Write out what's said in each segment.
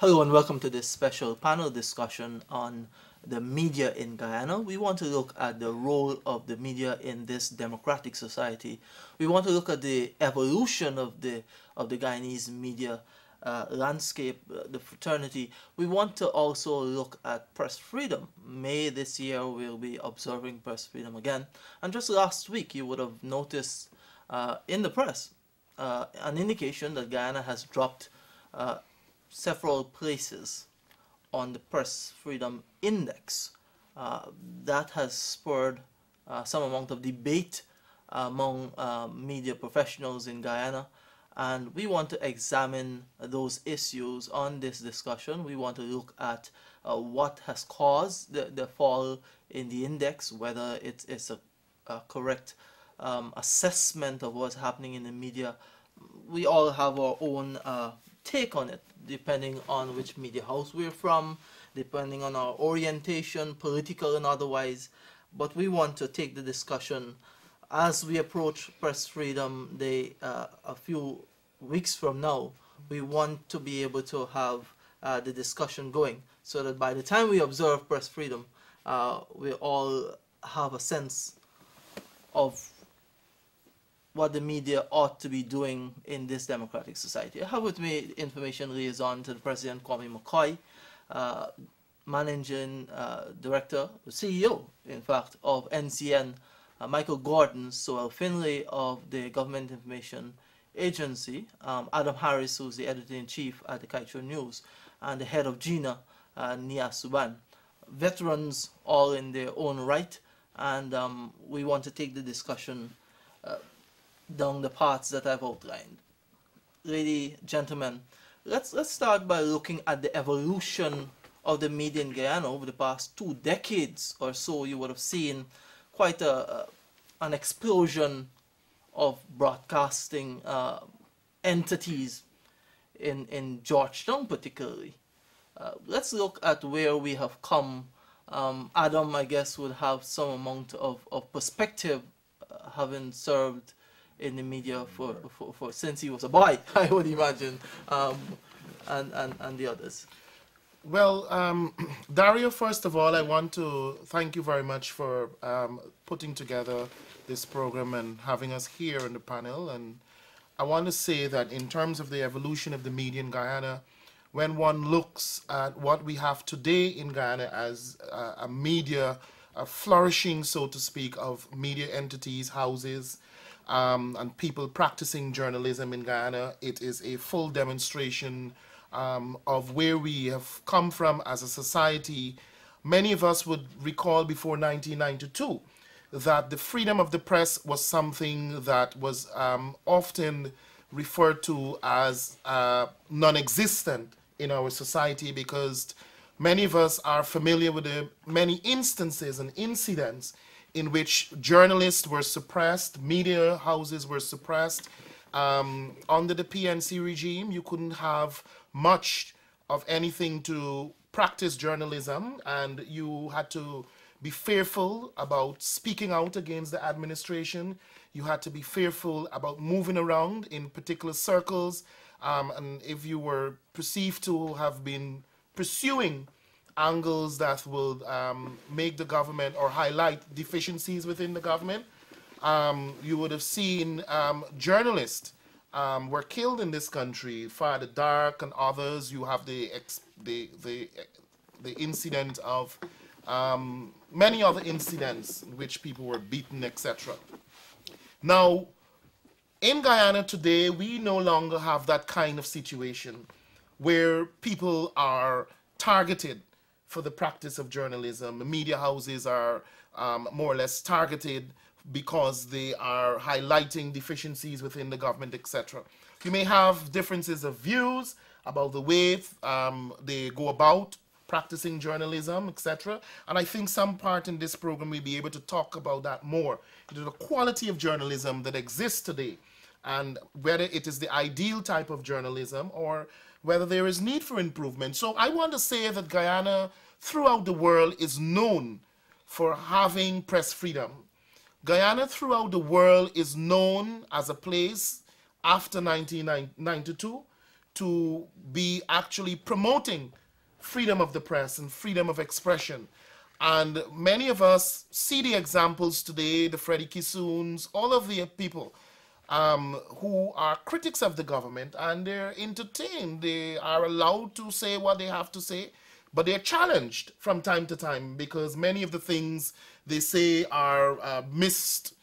Hello and welcome to this special panel discussion on the media in Guyana. We want to look at the role of the media in this democratic society. We want to look at the evolution of the Guyanese media landscape, the fraternity. We want to also look at press freedom. May this year we'll be observing press freedom again. And just last week you would have noticed in the press an indication that Guyana has dropped several places on the Press Freedom Index. That has spurred some amount of debate among media professionals in Guyana, and we want to examine those issues on this discussion. We want to look at what has caused the fall in the index, whether it's a correct assessment of what's happening in the media. We all have our own take on it, depending on which media house we're from, depending on our orientation, political and otherwise. But we want to take the discussion as we approach Press Freedom Day a few weeks from now. We want to be able to have the discussion going so that by the time we observe Press Freedom, we all have a sense of what the media ought to be doing in this democratic society. I have with me information liaison to the President, Kwame, Managing Director, CEO, in fact, of NCN, Michael Gordon, Suelle Findlay of the Government Information Agency, Adam Harris, who's the Editor-in-Chief at the Kaieteur News, and the head of GINA, Neaz, Subhan. Veterans all in their own right, and we want to take the discussion down the paths that I've outlined. Ladies, gentlemen, let's start by looking at the evolution of the media in Guyana over the past 2 decades or so. You would have seen quite an explosion of broadcasting entities in Georgetown particularly. Let's look at where we have come. Adam, I guess, would have some amount of perspective, having served in the media for since he was a boy, I would imagine, and the others. Well, Dario, first of all, I want to thank you very much for putting together this program and having us here on the panel. And I want to say that in terms of the evolution of the media in Guyana, when one looks at what we have today in Guyana as a media, a flourishing, so to speak, of media entities, houses, and people practicing journalism in Guyana, it is a full demonstration of where we have come from as a society. Many of us would recall before 1992 that the freedom of the press was something that was often referred to as non-existent in our society, because many of us are familiar with the many instances and incidents in which journalists were suppressed, media houses were suppressed. Under the PNC regime, you couldn't have much of anything to practice journalism, and you had to be fearful about speaking out against the administration. You had to be fearful about moving around in particular circles, and if you were perceived to have been pursuing angles that will make the government or highlight deficiencies within the government, you would have seen journalists were killed in this country. Father Dark and others. You have the incident of many other incidents in which people were beaten, etc. Now, in Guyana today, we no longer have that kind of situation where people are targeted for the practice of journalism. Media houses are more or less targeted because they are highlighting deficiencies within the government, etc. You may have differences of views about the way they go about practicing journalism, etc. And I think some part in this program we'll be able to talk about that more. The quality of journalism that exists today, and whether it is the ideal type of journalism or whether there is need for improvement. So I want to say that Guyana throughout the world is known for having press freedom. Guyana throughout the world is known as a place after 1992 to be actually promoting freedom of the press and freedom of expression. And many of us see the examples today, the Freddie Kissoons, all of the people who are critics of the government, and they're entertained. They are allowed to say what they have to say, but they're challenged from time to time because many of the things they say are missed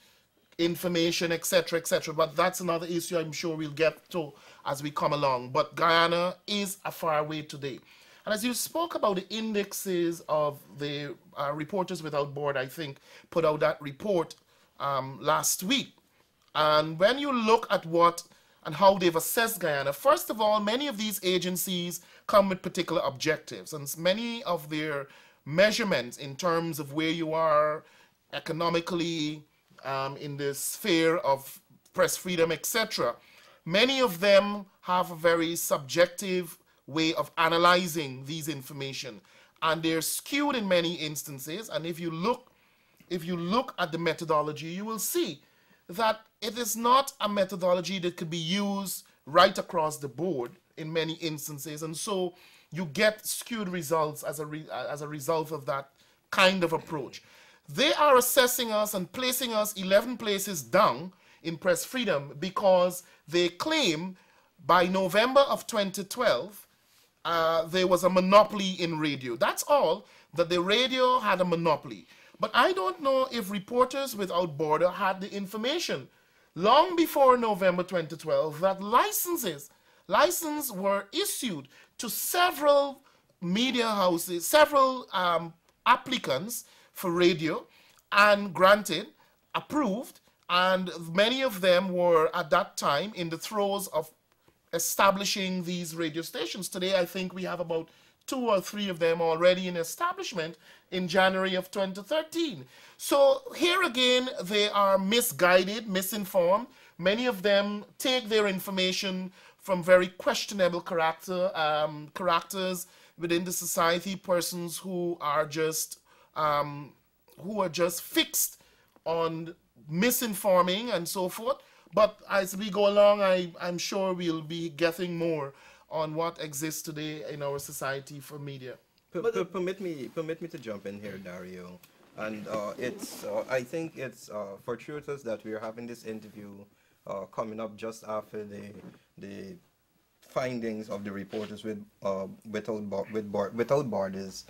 information, etc., etc. But that's another issue I'm sure we'll get to as we come along. But Guyana is a far way today. And as you spoke about the indexes of the Reporters Without Borders, I think, put out that report last week. And when you look at what and how they've assessed Guyana, first of all, many of these agencies come with particular objectives. And many of their measurements in terms of where you are economically, in the sphere of press freedom, etc., many of them have a very subjective way of analyzing these information, and they're skewed in many instances. And if you look at the methodology, you will see that it is not a methodology that could be used right across the board in many instances, and so you get skewed results as a result of that kind of approach. They are assessing us and placing us 11 places down in press freedom because they claim by November of 2012 there was a monopoly in radio. That's all, that the radio had a monopoly. But I don't know if Reporters Without Borders had the information long before November 2012 that licenses were issued to several media houses, several applicants for radio, and granted, approved, and many of them were at that time in the throes of establishing these radio stations. Today, I think we have about 2 or 3 of them already in establishment in January of 2013. So here again, they are misguided, misinformed. Many of them take their information from very questionable characters within the society, persons who are just fixed on misinforming and so forth. But as we go along, I'm sure we'll be getting more on what exists today in our society for media. Permit me to jump in here, Dario. And I think it's fortuitous that we're having this interview coming up just after the findings of the Reporters Without Borders,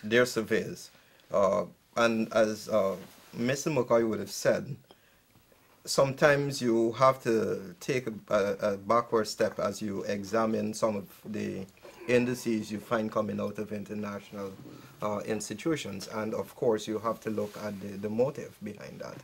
their surveys. And as Mr. McCoy would have said, sometimes you have to take a backward step as you examine some of the indices you find coming out of international institutions. And of course, you have to look at the motive behind that.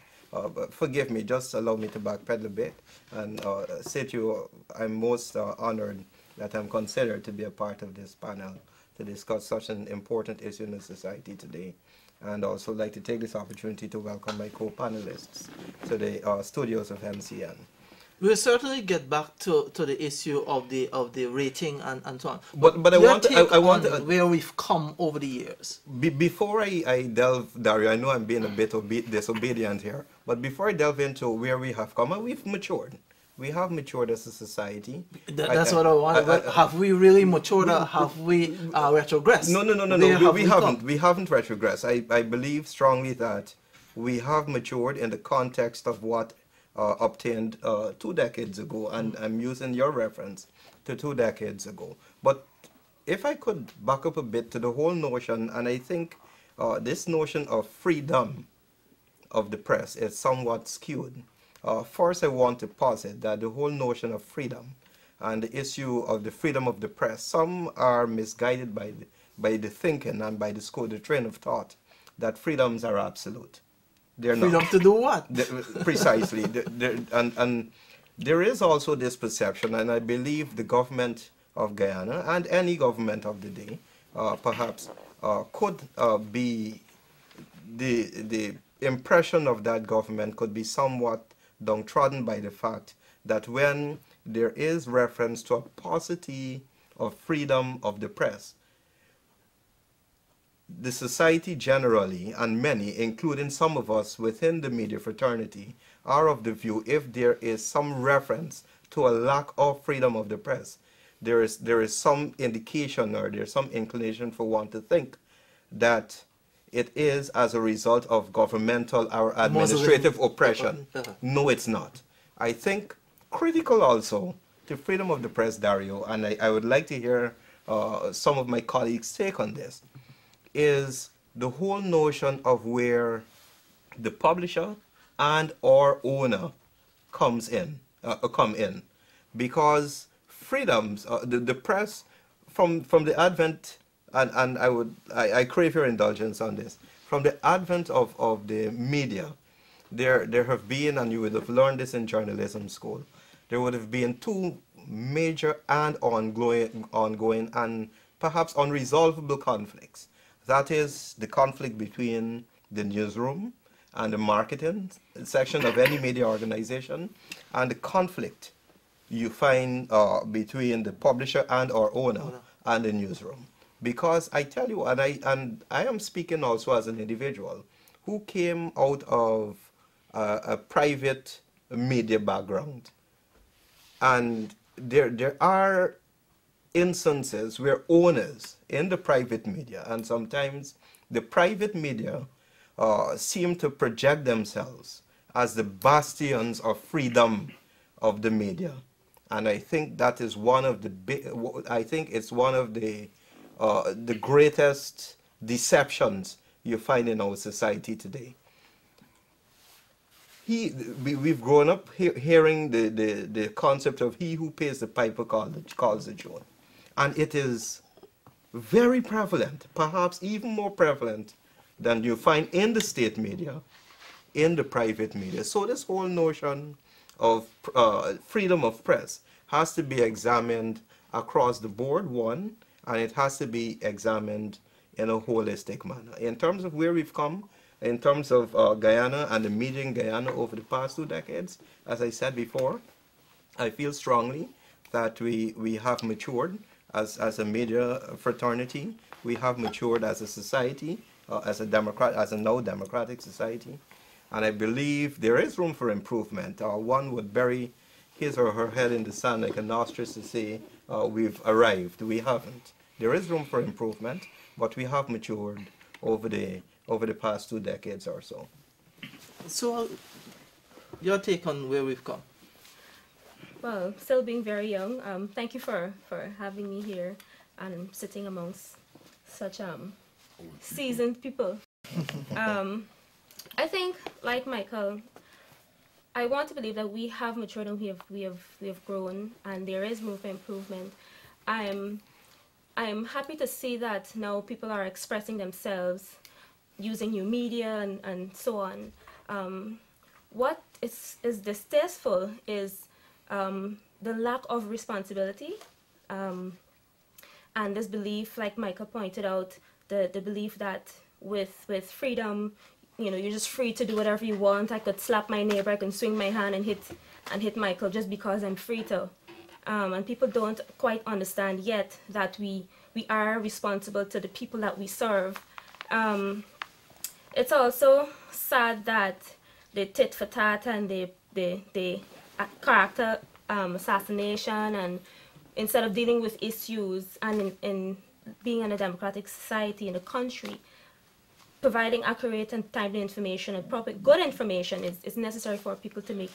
But forgive me, just allow me to backpedal a bit and say to you, I'm most honored that I'm considered to be a part of this panel to discuss such an important issue in the society today. And also like to take this opportunity to welcome my co-panelists to the studios of MCN. We'll certainly get back to the issue of the rating and so on. But I want to where we've come over the years. Before I delve, Dario, I know I'm being a bit disobedient here, but before I delve into where we have come, we've matured. We have matured as a society. That's what I want. Have we really matured or have we retrogressed? No. We haven't. We haven't retrogressed. I believe strongly that we have matured in the context of what obtained 2 decades ago, and I'm using your reference to 2 decades ago. But if I could back up a bit to the whole notion, and I think this notion of freedom of the press is somewhat skewed. First, I want to posit that the whole notion of freedom and the issue of the freedom of the press, some are misguided by the thinking and by the train of thought that freedoms are absolute. They're freedom not. To do what? Precisely. And there is also this perception, and I believe the government of Guyana and any government of the day perhaps could be the impression of that government could be somewhat downtrodden by the fact that when there is reference to a paucity of freedom of the press, the society generally, and many, including some of us within the media fraternity, are of the view if there is some reference to a lack of freedom of the press. There is some indication, or there's some inclination for one to think that it is as a result of governmental or administrative oppression. No, it's not. I think critical also to freedom of the press, Dario, and I would like to hear some of my colleagues' take on this, is the whole notion of where the publisher and or owner come in, because freedoms, the press, from the advent, and I crave your indulgence on this, from the advent of the media, there have been, and you would have learned this in journalism school, there would have been two major and ongoing and perhaps unresolvable conflicts. That is the conflict between the newsroom and the marketing section of any media organization, and the conflict you find between the publisher and or owner and the newsroom. Because I tell you, and I am speaking also as an individual who came out of a private media background, and there are instances where owners in the private media, and sometimes the private media, seem to project themselves as the bastions of freedom of the media. And I think that is one of the I think it's one of the greatest deceptions you find in our society today. We've grown up hearing the concept of he who pays the piper calls the tune. And it is very prevalent, perhaps even more prevalent than you find in the state media, in the private media. So this whole notion of freedom of press has to be examined across the board, one, and it has to be examined in a holistic manner. In terms of where we've come, in terms of Guyana and the media in Guyana over the past 2 decades, as I said before, I feel strongly that we have matured as a media fraternity. We have matured as a society, as a now democratic society, and I believe there is room for improvement. One would bury his or her head in the sand like an ostrich to say we've arrived. We haven't. There is room for improvement, but we have matured over the past 2 decades or so. So, your take on where we've come? Well, still being very young. Thank you for having me here and sitting amongst such seasoned people. I think, like Michael, I want to believe that we have matured and we have grown, and there is room for improvement. I am happy to see that now people are expressing themselves using new media and so on. What is distasteful is the lack of responsibility, and this belief, like Michael pointed out, the belief that with freedom, you're just free to do whatever you want. I could slap my neighbor, I can swing my hand and hit Michael just because I'm free to. And people don't quite understand yet that we are responsible to the people that we serve. It's also sad that the tit for tat and the character assassination, and instead of dealing with issues and in being in a democratic society in the country, providing accurate and timely information and good information is necessary for people to make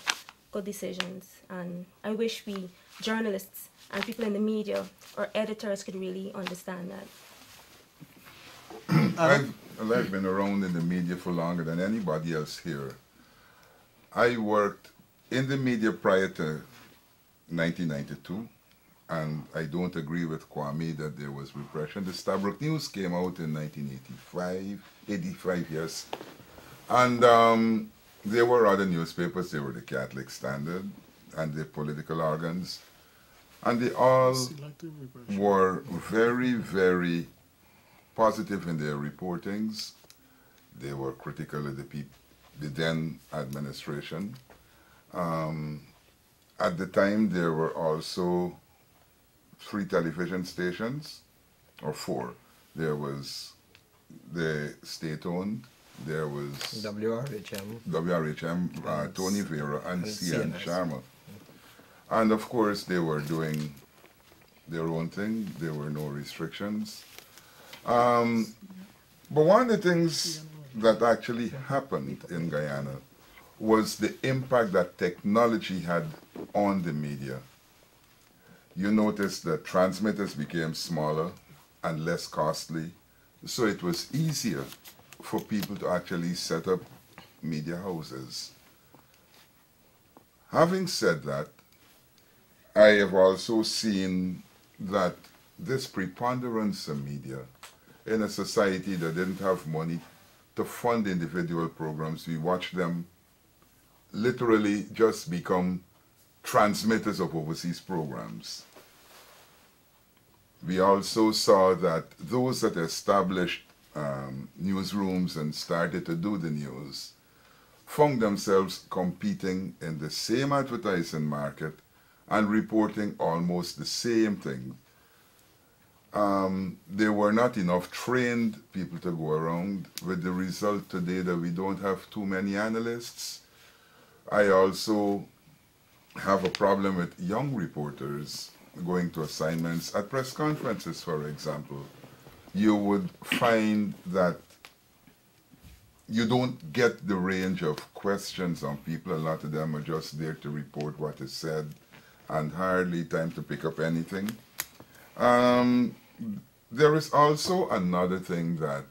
good decisions. And I wish we journalists and people in the media or editors could really understand that. I've been around in the media for longer than anybody else here. I worked in the media prior to 1992, and I don't agree with Kwame that there was repression. The Stabroek News came out in 1985, yes. And there were other newspapers. There were the Catholic Standard and the political organs. And they all were very, very positive in their reportings. They were critical of the then administration. At the time, there were also 3 television stations, or 4. There was the state-owned, there was WRHM, Tony Vera, and CN Sharma. And of course, they were doing their own thing. There were no restrictions. But one of the things that actually happened in Guyana was the impact that technology had on the media. You notice that transmitters became smaller and less costly, so it was easier for people to actually set up media houses. Having said that, I have also seen that this preponderance of media in a society that didn't have money to fund individual programs, we watched them literally just become transmitters of overseas programs. We also saw that those that established newsrooms and started to do the news found themselves competing in the same advertising market and reporting almost the same thing. There were not enough trained people to go around, with the result today that we don't have too many analysts. I also have a problem with young reporters going to assignments at press conferences, for example. You would find that you don't get the range of questions on people. A lot of them are just there to report what is said and hardly time to pick up anything. There is also another thing that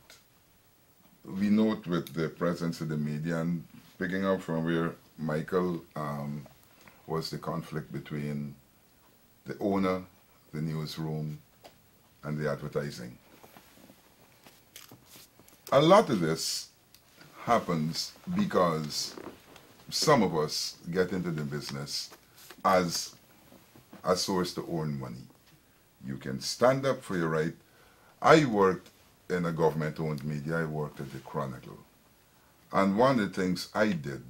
we note with the presence of the media, and picking up from where Michael was the conflict between the owner, the newsroom, and the advertising. A lot of this happens because some of us get into the business as a source to earn money. You can stand up for your right. I worked in a government-owned media. I worked at the Chronicle. And one of the things I did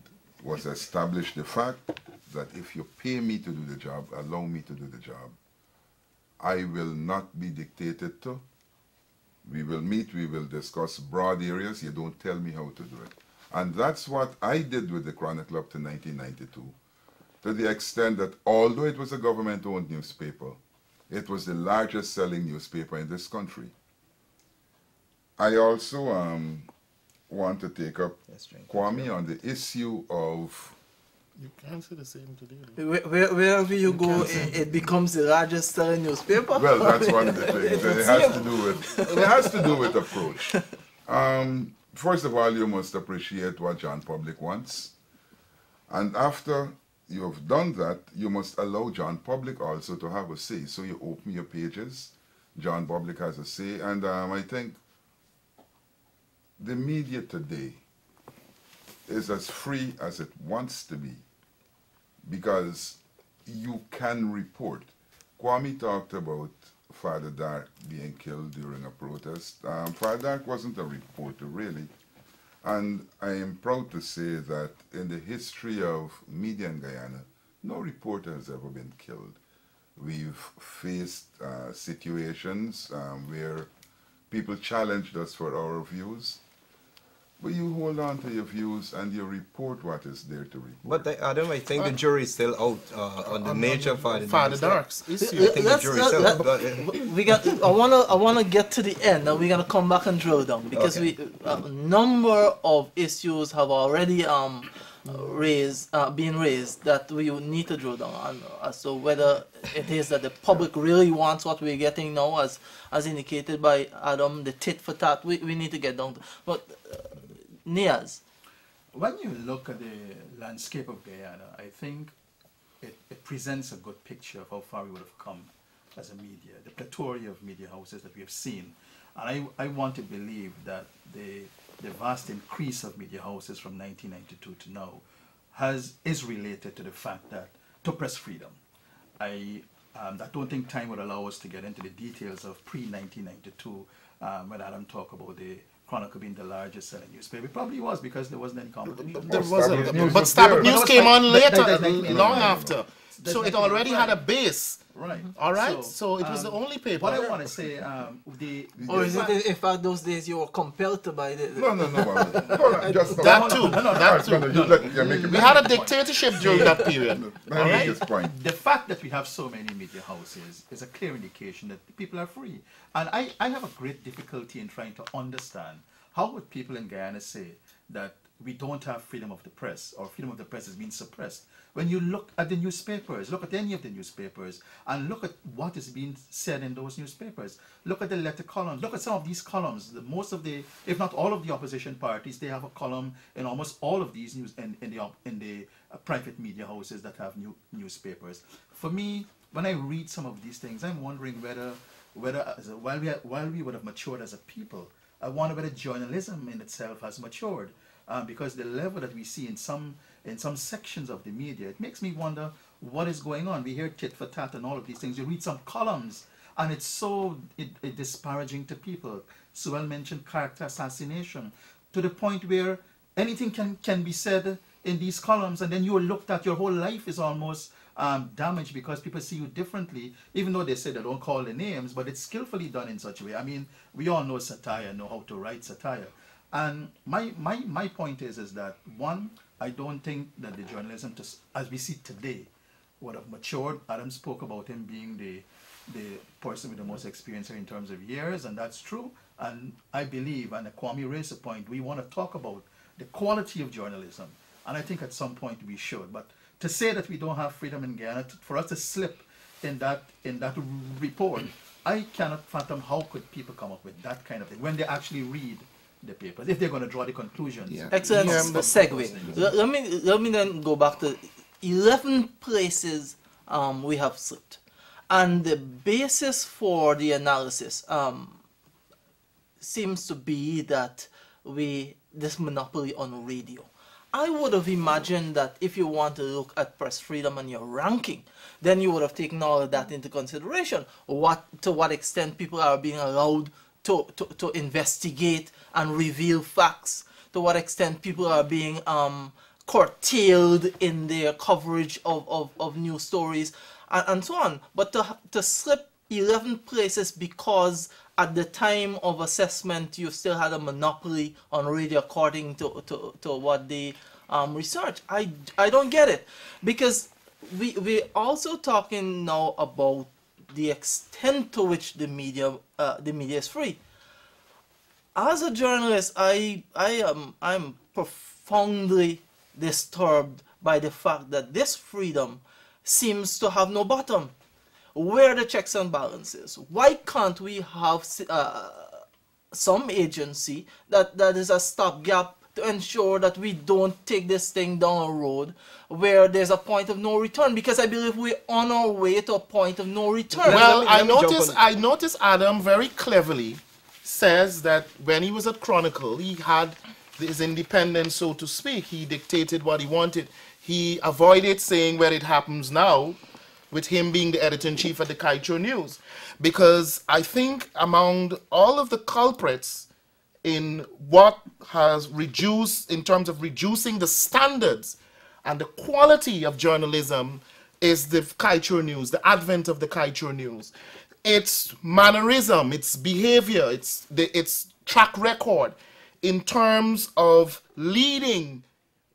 was establish the fact that if you pay me to do the job, allow me to do the job, I will not be dictated to. We will meet, we will discuss broad areas. You don't tell me how to do it. And that's what I did with the Chronicle up to 1992, to the extent that although it was a government-owned newspaper, it was the largest selling newspaper in this country. I also want to take up Kwame on the issue of... You can't say the same today. Wherever you go, it becomes the largest selling newspaper. Well, that's one of the things. It has to do with approach. First of all, you must appreciate what John Public wants. And after you have done that, you must allow John Public also to have a say. So you open your pages, John Public has a say, and I think the media today is as free as it wants to be, because you can report. Kwame talked about Father Dark being killed during a protest. Father Dark wasn't a reporter, really. And I am proud to say that in the history of media in Guyana, no reporter has ever been killed. We've faced situations where people challenged us for our views, but you hold on to your views and you report what is there to report. But I think the jury is still out on the nature of Father Dark's issue. I think the jury is still out. I want to get to the end, and we're gonna come back and drill down, because a number of issues have already been raised that we need to drill down on, as to whether it is that the public really wants what we're getting now, as indicated by Adam, the tit for tat. We need to get down to. But Neaz, when you look at the landscape of Guyana, I think it presents a good picture of how far we would have come as a media, the plethora of media houses that we have seen. And I want to believe that the vast increase of media houses from 1992 to now is related to the fact that, to press freedom. I don't think time would allow us to get into the details of pre-1992 when Adam talked about the Chronicle being the largest selling newspaper. It probably was because there wasn't any competition. There wasn't. But Standard News came on later, long after. So it already had a base. Right. All right. So it was the only paper. What I want to say, Or is it in fact those days you were compelled to buy the No. Hold on, just That too. We had a point. dictatorship during that period. Let me make this point. The fact that we have so many media houses is a clear indication that people are free. And I have a great difficulty in trying to understand how would people in Guyana say that we don't have freedom of the press, or freedom of the press is being suppressed. When you look at the newspapers, look at any of the newspapers, and look at what is being said in those newspapers. Look at the letter columns. Look at some of these columns. Most of the, if not all of the opposition parties, they have a column in almost all of these news in the private media houses that have newspapers. For me, when I read some of these things, I'm wondering whether while we would have matured as a people, I wonder whether journalism in itself has matured. Because the level that we see in some sections of the media, it makes me wonder what is going on. We hear tit for tat and all of these things. You read some columns, and it's so disparaging to people. Suelle mentioned character assassination, to the point where anything can be said in these columns, and then you are looked at, your whole life is almost damaged because people see you differently, even though they say they don't call the names, but it's skillfully done in such a way. I mean, we all know satire, know how to write satire. And my point is that, one, I don't think that the journalism, as we see today, would have matured. Adam spoke about him being the person with the most experience in terms of years, and that's true. And I believe, and Kwame raised a point, we want to talk about the quality of journalism. And I think at some point we should. But to say that we don't have freedom in Guyana, for us to slip in that report, I cannot fathom how could people come up with that kind of thing when they actually read the papers, if they're going to draw the conclusions. Yeah. Excellent segue. Let me then go back to 11 places we have slipped. And the basis for the analysis seems to be that this monopoly on radio. I would have imagined that if you want to look at press freedom and your ranking, then you would have taken all of that into consideration. To what extent people are being allowed to investigate and reveal facts, to what extent people are being curtailed in their coverage of news stories, and so on. But to slip 11 places because at the time of assessment you still had a monopoly on radio according to what they research, I don't get it. Because we're also talking now about the extent to which the media is free. As a journalist, I'm profoundly disturbed by the fact that this freedom seems to have no bottom. Where are the checks and balances? Why can't we have some agency that is a stopgap to ensure that we don't take this thing down a road where there's a point of no return? Because I believe we're on our way to a point of no return. Well, I noticed Adam very cleverly says that when he was at Chronicle, he had his independence, so to speak. He dictated what he wanted. He avoided saying where it happens now, with him being the editor-in-chief at the Kaieteur News. Because I think among all of the culprits in what has reduced, in terms of reducing the standards and the quality of journalism, is the Kaieteur News, the advent of the Kaieteur News. Its mannerism, its behavior, its track record in terms of leading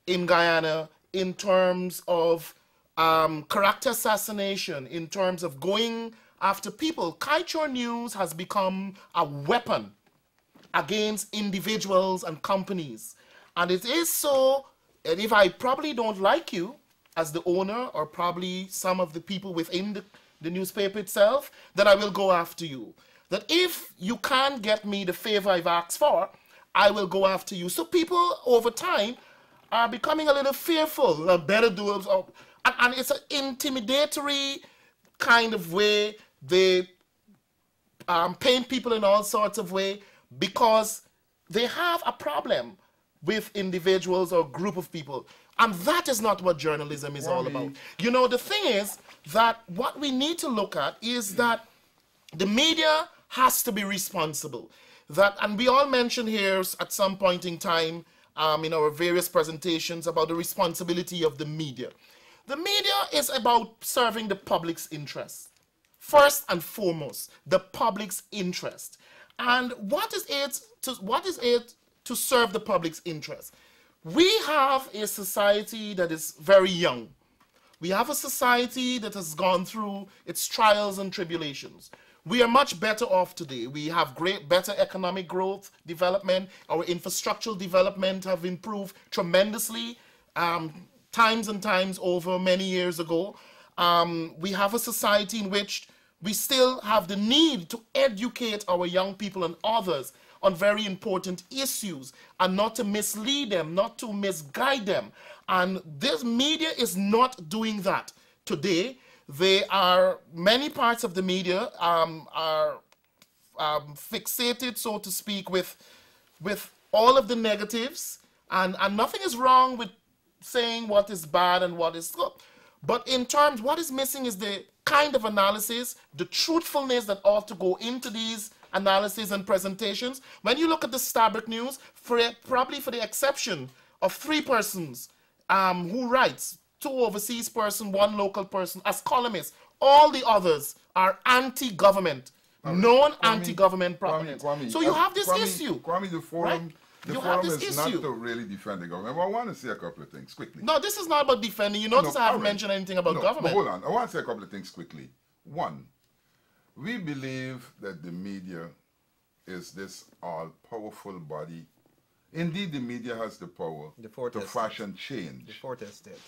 in Guyana, in terms of character assassination, in terms of going after people. Kaieteur News has become a weapon against individuals and companies. And it is so, and if I probably don't like you as the owner, or probably some of the people within the newspaper itself, then I will go after you. That if you can't get me the favor I've asked for, I will go after you. So people over time are becoming a little fearful, better doers, and it's an intimidatory kind of way. They paint people in all sorts of ways because they have a problem with individuals or group of people. And that is not what journalism is all about. You know, the thing is that what we need to look at is that the media has to be responsible. And we all mentioned here at some point in time in our various presentations about the responsibility of the media. The media is about serving the public's interest. First and foremost, the public's interest. And what is it to serve the public's interest? We have a society that is very young. We have a society that has gone through its trials and tribulations. We are much better off today. We have better economic growth, development. Our infrastructural development have improved tremendously, times and times over many years ago. We have a society in which we still have the need to educate our young people and others on very important issues and not to mislead them, not to misguide them. And this media is not doing that. Today, many parts of the media are fixated, so to speak, with all of the negatives, and nothing is wrong with saying what is bad and what is good. But in terms, what is missing is the kind of analysis, the truthfulness that ought to go into these analyses and presentations. When you look at the Starbuck News, probably for the exception of 3 persons who writes, 2 overseas person, 1 local person, as columnists, all the others are anti-government, known anti-government proponents. So you have this issue. Kwame, the forum, right? the forum is not to really defend the government. But I want to say a couple of things quickly. No, this is not about defending. You notice I haven't mentioned anything about government. But hold on. I want to say a couple of things quickly. One, we believe that the media is this all-powerful body. Indeed, the media has the power to fashion change. The Fourth Estate.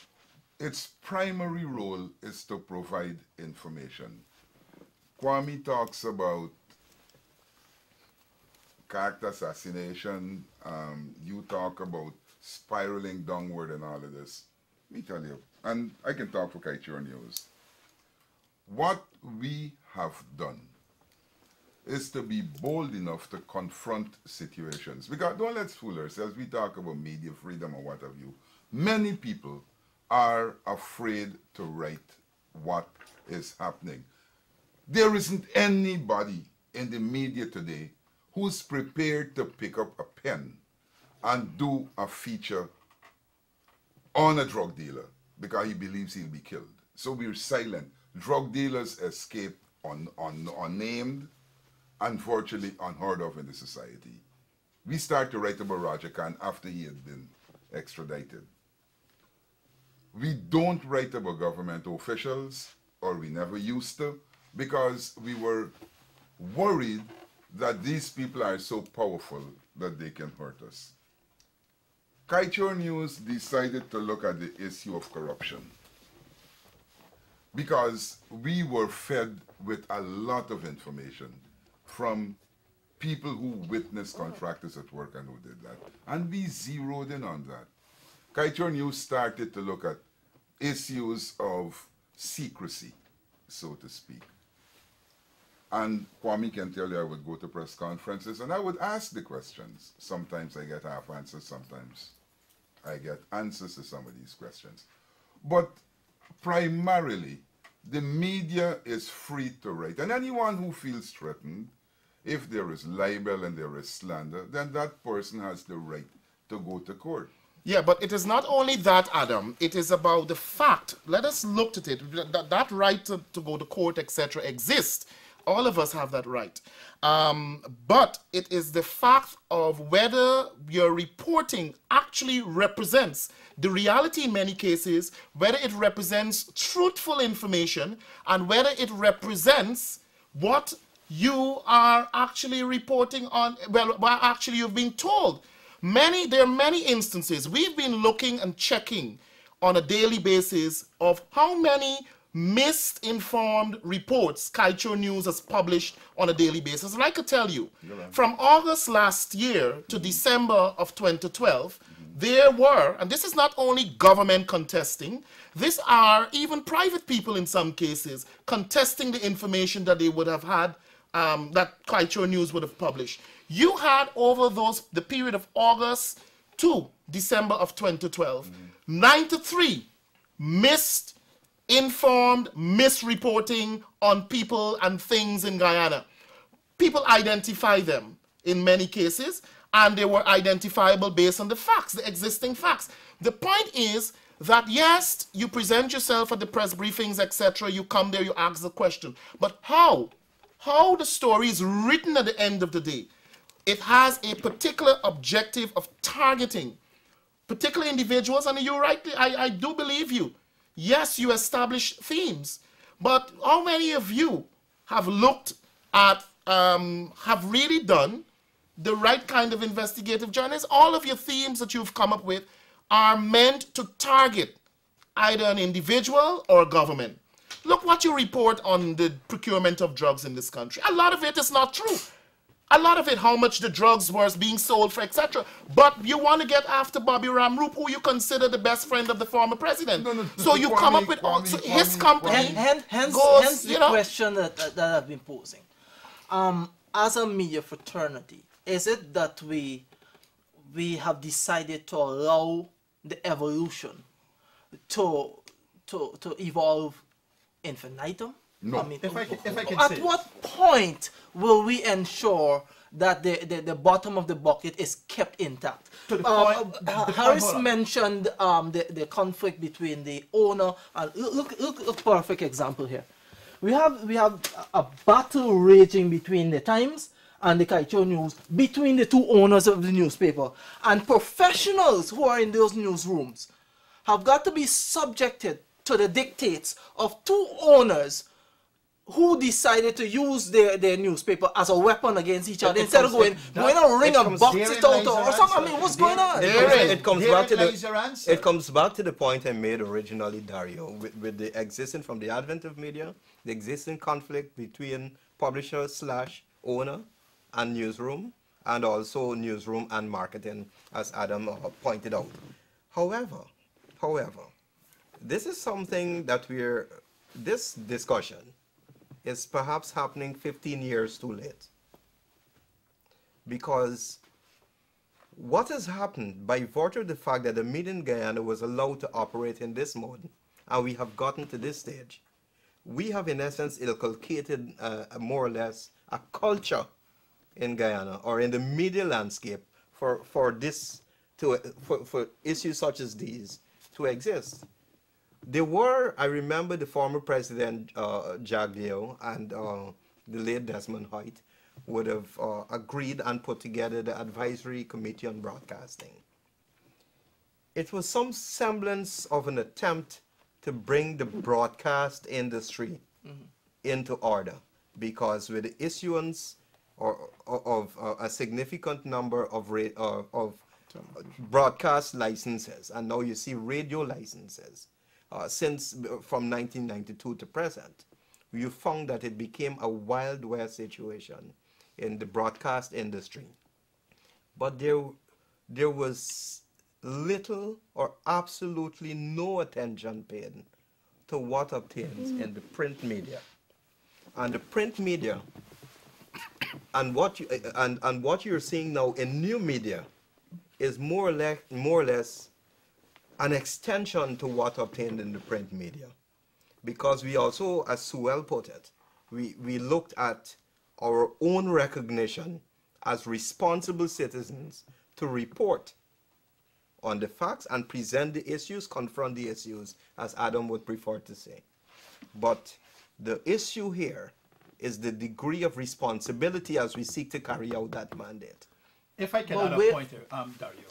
Its primary role is to provide information. Kwame talks about character assassination. You talk about spiraling downward and all of this. Let me tell you, and I can talk for Kaieteur News. What we have done is to be bold enough to confront situations. Because don't let's fool ourselves. We talk about media freedom or what have you. Many people are afraid to write what is happening. There isn't anybody in the media today who's prepared to pick up a pen and do a feature on a drug dealer because he believes he'll be killed. So we're silent. Drug dealers escape unnamed, unfortunately unheard of in the society. We start to write about Roger Khan after he had been extradited. We don't write about government officials, or we never used to, because we were worried that these people are so powerful that they can hurt us. Kaieteur News decided to look at the issue of corruption because we were fed with a lot of information from people who witnessed contractors at work and who did that. And we zeroed in on that. Kaieteur News started to look at issues of secrecy, so to speak. And Kwame can tell you I would go to press conferences and I would ask the questions. Sometimes I get half answers, sometimes I get answers to some of these questions. But primarily, the media is free to write. And anyone who feels threatened, if there is libel and there is slander, then that person has the right to go to court. Yeah, but it is not only that, Adam. It is about the fact. Let us look at it. That right to go to court, etc., exists. All of us have that right. But it is the fact of whether your reporting actually represents the reality in many cases, whether it represents truthful information, and whether it represents what you are actually reporting on, well, actually you've been told. There are many instances. We've been looking and checking on a daily basis of how many misinformed reports Kaieteur News has published on a daily basis. And I could tell you, from August last year to December of 2012, there were, and this is not only government contesting, these are even private people in some cases contesting the information that they would have had, that Kaieteur News would have published. You had over the period of August to December of 2012, 93 misinformed, misreporting on people and things in Guyana. People identify them in many cases, and they were identifiable based on the facts, the existing facts. The point is that yes, you present yourself at the press briefings, etc. You come there, you ask the question. But how? How the story is written at the end of the day. It has a particular objective of targeting particular individuals, and you're right, I do believe you. Yes, you establish themes, but how many of you have looked at, have really done the right kind of investigative journalism? All of your themes that you've come up with are meant to target either an individual or a government. Look what you report on the procurement of drugs in this country. A lot of it is not true. A lot of it, how much the drugs were being sold for, etc. But you want to get after Bobby Ramroop, who you consider the best friend of the former president. So you come up with so his company. Hence the question that I've been posing. As a media fraternity, is it that we have decided to allow the evolution to evolve infinitum? No. I mean, If I can at say what point will we ensure that the bottom of the bucket is kept intact? To the point, Harris hold on. mentioned the conflict between the owner and look a perfect example here. We have a battle raging between the Times and the Kaieteur News, between the two owners of the newspaper, and professionals who are in those newsrooms have got to be subjected to the dictates of two owners who decided to use their newspaper as a weapon against each other instead of going and ring a box it out or something. I mean, what's going on? It comes back to your answer. it comes back to the point I made originally, Dario, with the existing from the advent of media, the existing conflict between publisher / owner and newsroom, and also newsroom and marketing, as Adam pointed out. However, this is something that this discussion is perhaps happening 15 years too late. Because what has happened by virtue of the fact that the media in Guyana was allowed to operate in this mode, and we have gotten to this stage, we have in essence inculcated more or less a culture in Guyana or in the media landscape for issues such as these to exist. There were, I remember the former president, Jaglio, and the late Desmond Hoyt would have agreed and put together the Advisory Committee on Broadcasting. It was some semblance of an attempt to bring the broadcast industry into order, because with the issuance of a significant number of broadcast licenses, and now you see radio licenses, since from 1992 to present, you found that it became a Wild West situation in the broadcast industry. But there was little or absolutely no attention paid to what obtains in the print media. And the print media and what you're seeing now in new media is more or less an extension to what obtained in the print media. Because we also, as Suelle put it, we looked at our own recognition as responsible citizens to report on the facts and present the issues, confront the issues, as Adam would prefer to say. But the issue here is the degree of responsibility as we seek to carry out that mandate. If I can add a point here, Dario,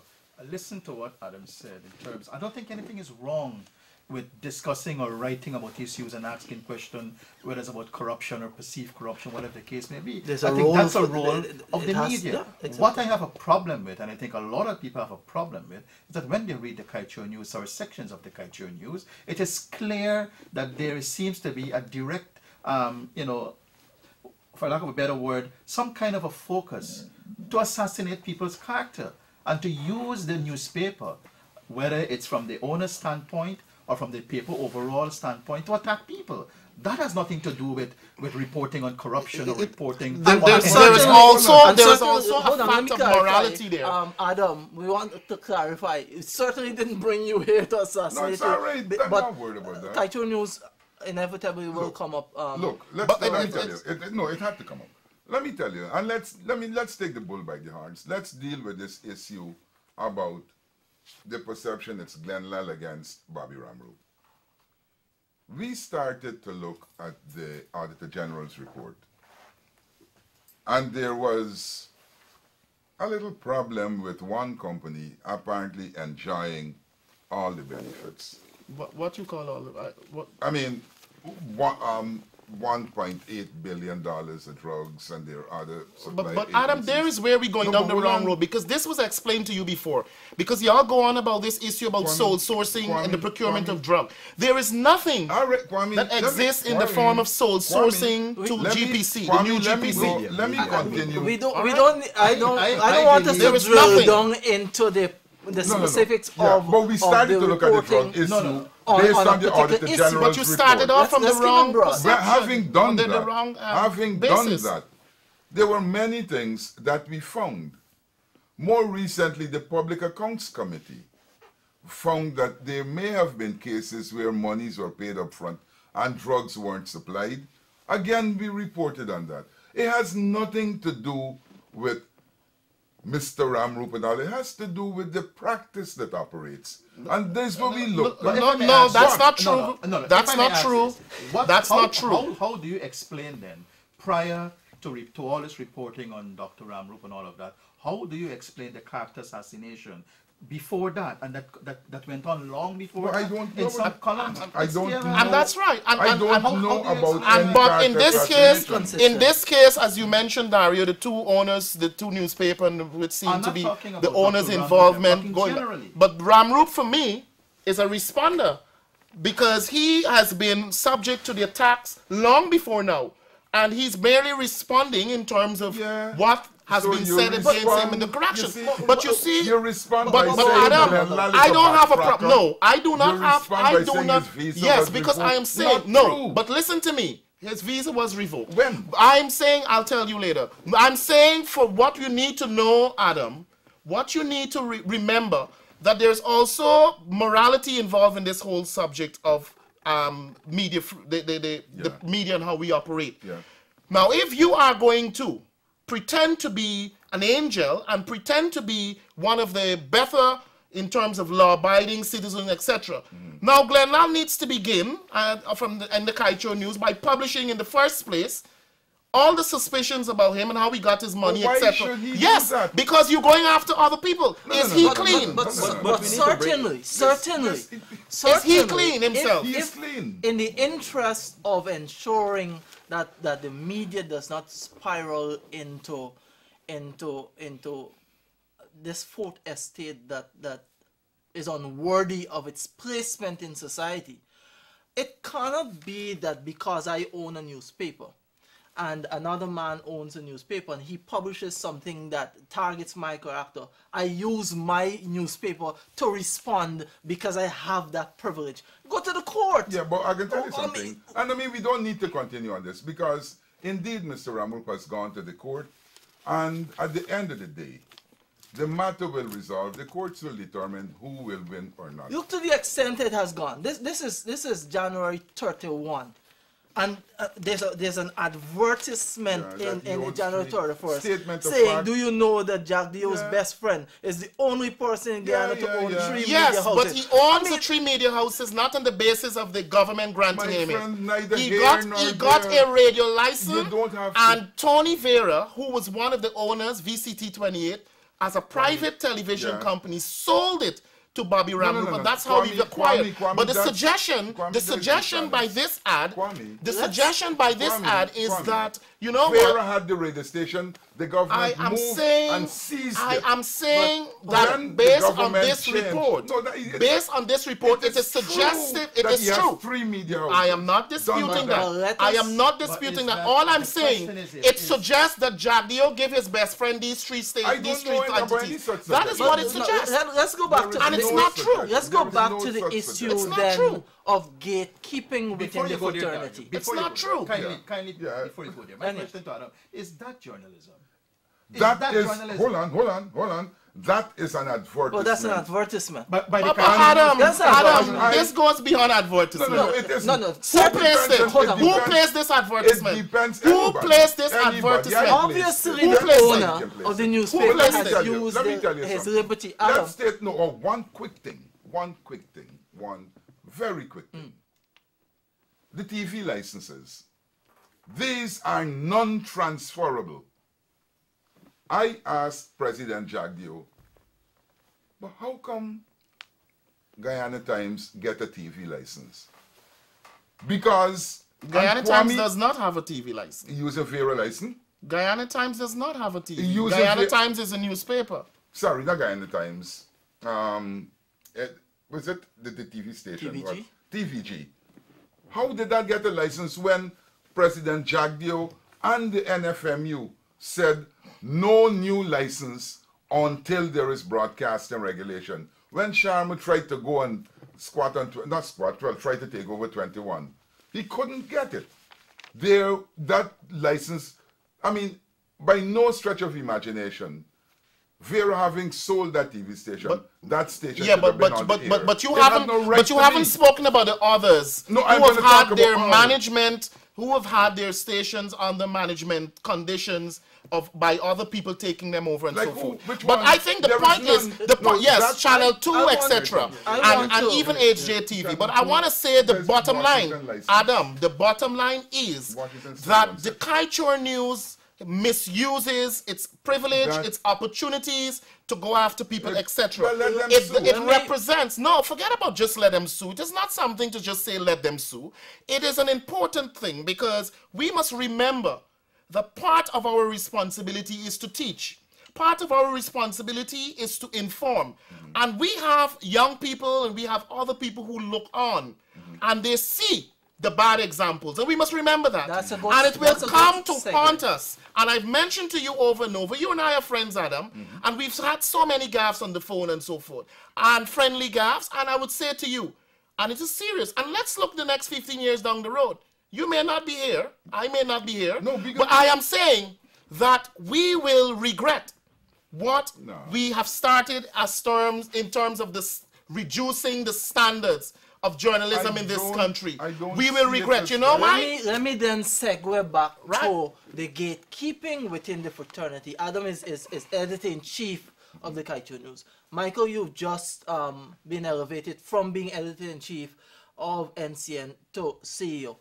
listen to what Adam said in terms, I don't think anything is wrong with discussing or writing about issues and asking questions, whether it's about corruption or perceived corruption, whatever the case may be. I think that's a role of the media. Yeah, exactly. What I have a problem with, and I think a lot of people have a problem with, is that when they read the Kaieteur News or sections of the Kaieteur News, it is clear that there seems to be a direct, for lack of a better word, some kind of a focus to assassinate people's character and to use the newspaper, whether it's from the owner's standpoint or from the paper overall standpoint, to attack people. That has nothing to do with reporting on corruption or reporting. There is also a fact of morality there. Adam, we want to clarify. It certainly didn't bring you here to assassinate. No, it's all right. I'm not worried about that. Kaieteur News inevitably will come up. Look, let me tell you. It had to come up. Let me tell you, and let's take the bull by the horns. Let's deal with this issue about the perception it's Glenlell against Bobby Ramroop. We started to look at the Auditor General's report, and there was a little problem with one company apparently enjoying all the benefits. What you call all of what? I mean, $1.8 billion of drugs, and there are other supply But Adam, agencies. there is where we're going down the wrong road, because this was explained to you before. Because y'all go on about this issue about sole sourcing and the procurement of drug. There is nothing All right, Kwame, that exists in the form of sole sourcing to GPC, the new GPC. Let me continue. We don't. All We right. don't. I don't. I don't want us There to is drill nothing. down into the specifics Yeah, of. but we started of to the look at the reporting. drug issue on based a on the particular Auditor issue. General's But you started report. off from the Let's give wrong him broad. But perception, having done under that, the wrong having basis. done that, there were many things that we found. More recently, the Public Accounts Committee found that there may have been cases where monies were paid up front and drugs weren't supplied. Again, we reported on that. It has nothing to do with Mr. Ramroop and all. It has to do with the practice that operates. And this is what we looked at. No, that's not true. No, That's not true. That's not true. How do you explain then, prior to all this reporting on Dr. Ramroop and all of that, how do you explain the character assassination before that, and that went on long before? Well, I don't know in some about- columns. I don't know. And that's right. I don't know about any But in this case, character as you mentioned, Dario, the two owners, the two newspaper, and which seem I'm to not be talking the about owners' Dr. Ramroop, I'm involvement talking going. generally. But Ramroop, for me, is a responder, because he has been subject to the attacks long before now, and he's barely responding in terms of Yeah. what has So been you said against him in the respond- correction. you see- But you see, You respond but by saying Adam, that Lal is I don't have a backcracker. problem. No, I do not You have. respond I by do saying not. his visa Yes, was because I am revoked. saying Not no. true. But listen to me. His visa was revoked. When? I'm saying, I'll tell you later. I'm saying, for what you need to know, Adam, what you need to remember, that there's also morality involved in this whole subject of media, the media and how we operate. Yeah. Now, if you are going to pretend to be an angel and pretend to be one of the better in terms of law-abiding citizens, etc. Now, Glenlell needs to begin in the Kaieteur News by publishing in the first place all the suspicions about him and how he got his money, Why etc. should he do Yes, that? because you're going after other people. Is he no, clean? But certainly, Is he clean himself? He is clean. In the interest of ensuring that the media does not spiral into this fourth estate that is unworthy of its placement in society, it cannot be that because I own a newspaper and another man owns a newspaper and he publishes something that targets my character, I use my newspaper to respond because I have that privilege. Go to the court. Yeah, but I can tell you Oh, I something. mean- And I mean, we don't need to continue on this, because indeed Mr. Ramroop has gone to the court, and at the end of the day, the matter will resolve. The courts will determine who will win or not. Look to the extent it has gone. This is January 31, and there's an advertisement Yeah, that in you January see 31st statement of saying, fact. "Do you know that Jack Dio's Yeah. best friend is the only person in Guyana to own 3 Yes, media houses?" but he owns the 3 media houses not on the basis of the government granting My him friend, it. neither He here got nor a there. radio license, You don't have to- and Tony Vera, who was one of the owners, VCT 28, as a private television Yeah. company, sold it to Bobby Ramroop, no, and no. that's how Kwame, we've acquired. Kwame, But the that's- suggestion, Kwame, the that's suggestion by dishonest. this ad, Kwame, the suggestion by this Kwame, ad is Kwame. that, you know Vera what? had the radio station, the I government am moved saying, and seized I it. am saying But that then the based on government this changed. report, No, that is- based on this report, it is suggestive. It that is he has true. 3 media houses. I am not Done disputing by that. Let I us- am not But disputing is that. that- All I'm the saying, question is, it suggests that Jagdio gave his best friend these 3 states, I these don't 3 know about any entities. such That is suggestion. what it No, suggests. let's go back There to is And it's no not such true. suggestion. Let's go There is back no to the such issue suggestion. not then true. of gatekeeping within Before the you go there, fraternity. Dario, before It's you not go true. there, Yeah. Kindly, Yeah. before you go there, my Any- question to Adam, is that journalism? That is, journalism? hold on. That is an advertisement. Oh, that's an advertisement. By the Adam, That's this goes beyond advertisement. No, it isn't. No. Who placed it? Hold on. Who placed this advertisement? It depends. Who placed this Anybody. advertisement? Obviously, Who the placed it? owner of the newspaper placed has it? used Let me tell you his something. liberty. Adam, Let's take one quick thing. One very quick thing. The TV licenses. These are non-transferable. I asked President Jagdeo, but how come Guyana Times get a TV license? Because Guyana Times does not have a TV license. use a Vera license. Guyana Times does not have a TV. Use Guyana a- Times is a newspaper. Sorry, not Guyana Times. Was it the TV station? TVG? What? TVG. How did that get a license when President Jagdeo and the NFMU said no new license until there is broadcasting regulation? When Sharma tried to go and try to take over 21, he couldn't get it. That license, I mean, by no stretch of imagination, Vera having sold that TV station, that station Yeah, should have been on the air. but you They had haven't no right but you to haven't leave. spoken about the others No, who I'm have gonna talk had their about all. management, who have had their stations under management conditions of by other people taking them over and Like so who? forth. Which But one? I think the There point is is none. the No, point. Yes, that- Channel 2, I want- etc., I want and to- even HJTV. But I want to say the There's bottom Washington line, license. Adam. The bottom line is Washington State that license. the Kaieteur News misuses its privilege, That- its opportunities to go after people, etc. well, let them It, sue. it Let me- represents, no, forget about just let them sue. It is not something to just say let them sue. It is an important thing because we must remember that part of our responsibility is to teach. Part of our responsibility is to inform. And we have young people and we have other people who look on and they see the bad examples. And we must remember that. That's a good- and it will that's a come good to segue. haunt us. And I've mentioned to you over and over, you and I are friends, Adam, and we've had so many gaffes on the phone and so forth, and friendly gaffes, and I would say to you, and it is serious, and let's look the next 15 years down the road. You may not be here, I may not be here, No, because- but I am saying that we will regret what No. we have started as terms in terms of this reducing the standards of journalism in this country. I don't We will see it regret. as You know that. why? Let me then segue back Right. to the gatekeeping within the fraternity. Adam is editor-in-chief of the Kaieteur News. Michael, you've just been elevated from being editor-in-chief of NCN to CEO.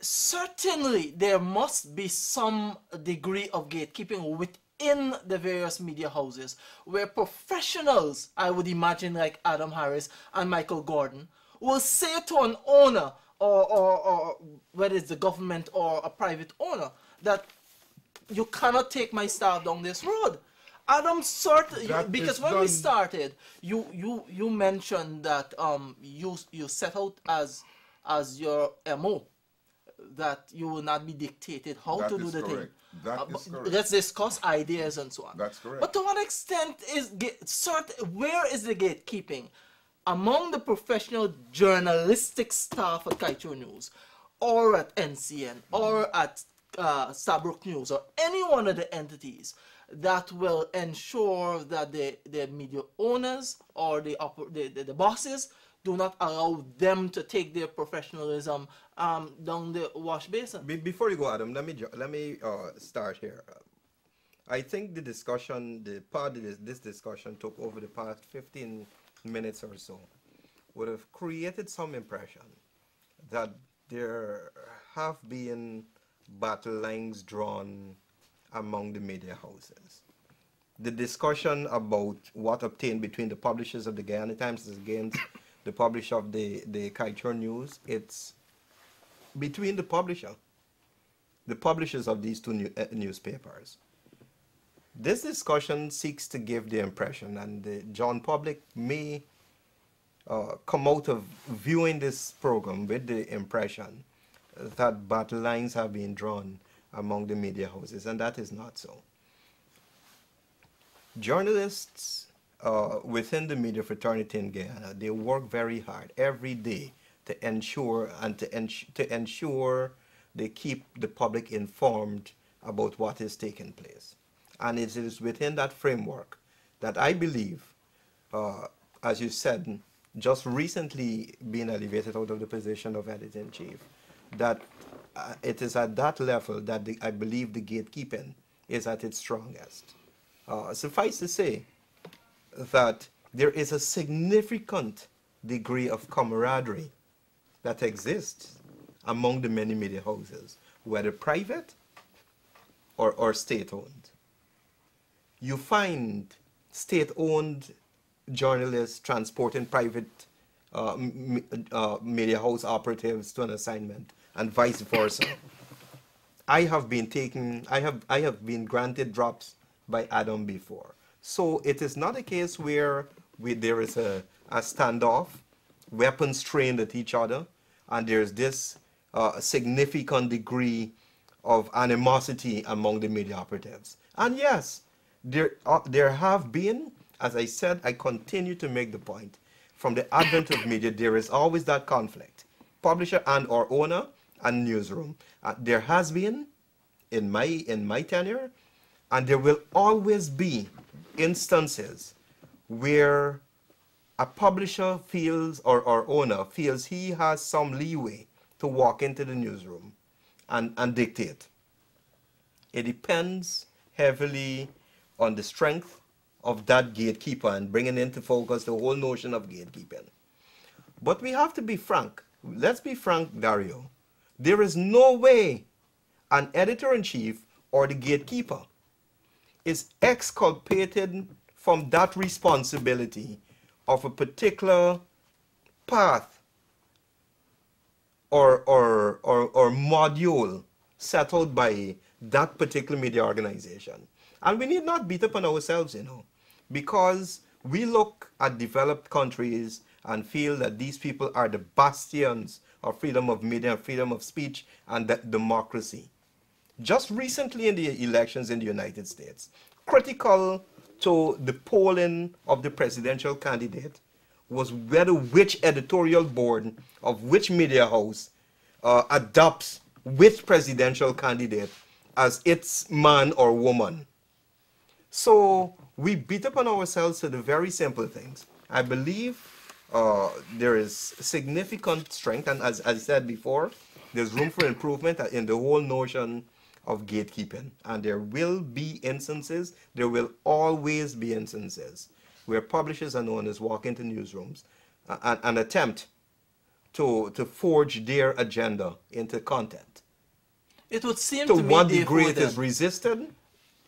Certainly, there must be some degree of gatekeeping within the various media houses where professionals, I would imagine like Adam Harris and Michael Gordon, will say to an owner or whether it's the government or a private owner that you cannot take my staff down this road. Adam, That because is when we done. started, you mentioned that you set out as your MO that you will not be dictated how That to do is the correct. thing. That is But correct. let's discuss ideas and so on. That's correct. But to what extent where is the gatekeeping among the professional journalistic staff at Kaieteur News, or at NCN, or at Stabrook News, or any one of the entities that will ensure that the media owners or the bosses do not allow them to take their professionalism down the wash basin? Before you go, Adam, let me start here. I think the discussion, the part of this discussion took over the past 15 minutes or so, would have created some impression that there have been battle lines drawn among the media houses. The discussion about what obtained between the publishers of the Guyana Times against the publisher of the Kaieteur News, it's between the publishers of these two newspapers. This discussion seeks to give the impression, and the John public may come out of viewing this program with the impression that battle lines have been drawn among the media houses, and that is not so. Journalists within the media fraternity in Guyana, they work very hard every day to ensure they keep the public informed about what is taking place. And it is within that framework that I believe, as you said, just recently being elevated out of the position of editor-in-chief, that it is at that level that I believe the gatekeeping is at its strongest. Suffice to say that there is a significant degree of camaraderie that exists among the many media houses, whether private or state-owned. You find state-owned journalists transporting private media house operatives to an assignment, and vice versa. I have been granted drops by Adam before. So it is not a case where there is a standoff, weapons trained at each other, and there's this significant degree of animosity among the media operatives. And yes, there have been, as I said, I continue to make the point, from the advent of media, there is always that conflict. Publisher and or owner and newsroom. There has been in my tenure, and there will always be instances where a publisher feels or owner feels he has some leeway to walk into the newsroom and dictate. It depends heavily on the strength of that gatekeeper and bringing into focus the whole notion of gatekeeping. But we have to be frank. Let's be frank, Dario. There is no way an editor-in-chief or the gatekeeper is exculpated from that responsibility of a particular path or module settled by that particular media organization. And we need not beat up on ourselves, because we look at developed countries and feel that these people are the bastions of freedom of media, freedom of speech, and democracy. Just recently in the elections in the United States, critical to the polling of the presidential candidate was whether which editorial board of which media house adopts which presidential candidate as its man or woman. So we beat up on ourselves to the very simple things. I believe there is significant strength, and as I said before, there's room for improvement in the whole notion of gatekeeping. And there will be instances, there will always be instances where publishers and owners walk into newsrooms and attempt to forge their agenda into content. It would seem to me, what degree it is resisted,